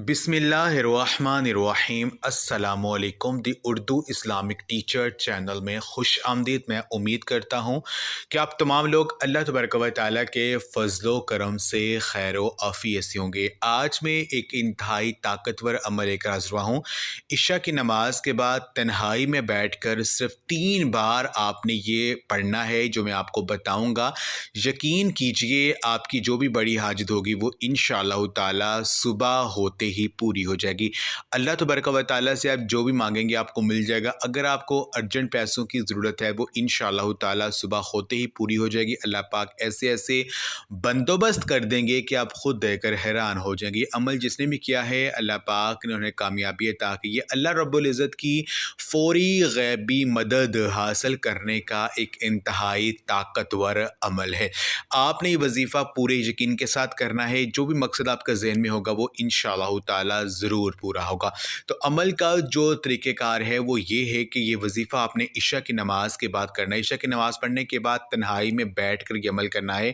बिस्मिल्लाहिर्रहमानिर्रहीम। अस्सलामु अलैकुम। दी उर्दू इस्लामिक टीचर चैनल में खुश आमदीद। मैं उम्मीद करता हूँ कि आप तमाम लोग अल्लाह तबारक व तआला के फ़ज़्ल करम से खैर व आफ़ियत से होंगे। आज मैं एक इंतहाई ताकतवर अमल लेकर हाज़िर हुआ हूँ। इशा की नमाज के बाद तन्हाई में बैठकर सिर्फ 3 बार आपने ये पढ़ना है जो मैं आपको बताऊँगा। यकीन कीजिए आपकी जो भी बड़ी हाजत होगी वो इंशाअल्लाह ताला सुबह होते ही पूरी हो जाएगी। अल्लाह तबारक व तआला से आप जो भी मांगेंगे आपको मिल जाएगा। अगर आपको अर्जेंट पैसों की ज़रूरत है वो इंशाअल्लाह ताला सुबह होते ही पूरी हो जाएगी। अल्लाह पाक ऐसे ऐसे बंदोबस्त कर देंगे कि आप खुद देखकर हैरान हो जाएंगे। अमल जिसने भी किया है अल्लाह पाक ने उन्हें कामयाबी अता की। ये अल्लाह रब्बुल इज़्ज़त की फ़ौरी गैबी मदद हासिल करने का एक इंतहाई ताकतवर अमल है। आपने ये वजीफ़ा पूरे यकीन के साथ करना है। जो भी मकसद आपका ज़हन में होगा वो इंशाअल्लाह ताला ज़रूर पूरा होगा। तो अमल का जो तरीक़ेकार है वो ये है कि ये वजीफ़ा आपने इशा की नमाज के बाद करना है। इशा की नमाज़ पढ़ने के बाद तन्हाई में बैठ कर ये अमल करना है,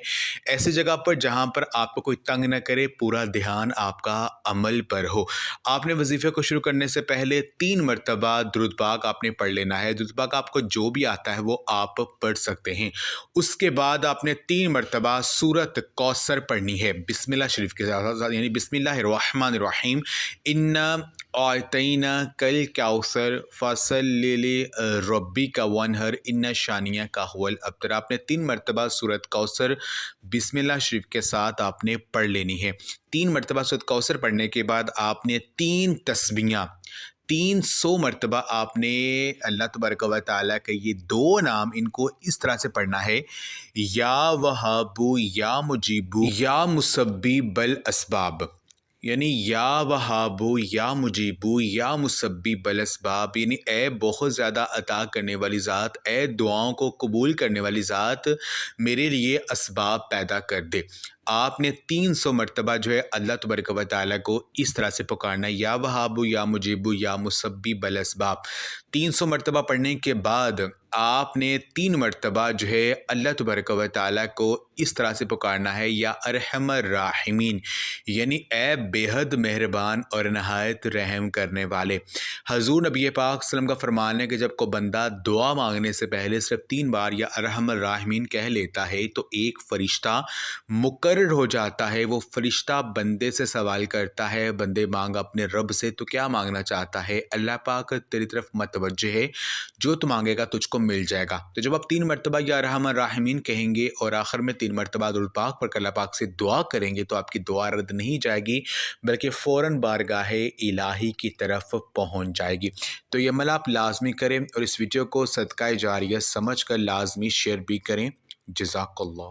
ऐसी जगह पर जहाँ पर आपको कोई तंग न करे, पूरा ध्यान आपका अमल पर हो। आपने वजीफ़े को शुरू करने से पहले 3 मरतबा दुरूद पाक आपने पढ़ लेना है। दुरूद पाक आपको जो भी आता है वो आप पढ़ सकते हैं। उसके बाद आपने 3 मरतबा सूरत कौसर पढ़नी है बिस्मिल्लाह शरीफ के साथ, यानी बिस्मिल्लाहिर्रहमानिर्रहीम। इन्ना आतैना कल कौसर फसल्लि रब्बिका वनहर इन्ना शानिया का हुवल अब्तर। आपने 3 मरतबा सूरत कौसर बिस्मिल्लाह शरीफ के साथ आपने पढ़ लेनी है। 3 मरतबा सूरत कौसर पढ़ने के बाद आपने 3 तस्बीहां 300 मरतबा आपने अल्लाह तबारक व तआला के ये 2 नाम इनको इस तरह से पढ़ना है, या वहाबू या मुजीबू या मुसब्बी बल असबाब। यानी या वहाबू या मुजीबू या मुसब्बी बल असबाब, यानी ए बहुत ज़्यादा अता करने वाली ज़ात, ए दुआओं को कबूल करने वाली ज़ात, मेरे लिए असबाब पैदा कर दे। आपने 300 मरतबा जो है अल्लाह तबारक व तआला को इस तरह से पुकारना है, या वहाबू या मुजीबू या मुसब्बी बल असबाब। 300 मरतबा पढ़ने के बाद आपने 3 मरतबा जो है अल्लाह तबारक व तआला को इस तरह से पुकारना है, या अरहमर राहिमीन, यानी ए बेहद मेहरबान और नहायत रहम करने वाले। हजूर नबी पाक सल्लल्लाहु अलैहि वसल्लम का फरमान है कि जब को बंदा दुआ मांगने से पहले सिर्फ 3 बार या अरहमर राहिमीन कह लेता है तो एक फ़रिश्ता मुकर्रर हो जाता है। वो फ़रिश्ता बंदे से सवाल करता है, बंदे मांग अपने रब से, तो क्या मांगना चाहता है? अल्लाह पाक तेरी तरफ मतवज्जे है, जो तू मांगेगा तुझको मिल जाएगा। तो जब आप 3 मरतबा या अरहमर राहिमीन कहेंगे और आखिर में 3 मरतबा दुरूद पाक पढ़कर अल्लाह पाक से दुआ करेंगे तो आपकी दुआ रद्द नहीं जाएगी बल्कि फ़ौरन बारगाहे इलाही की तरफ पहुँच जाएगी। तो ये अमल आप लाजमी करें और इस वीडियो को सदका जारिया समझ कर लाजमी शेयर भी करें। जज़ाकल्लाह।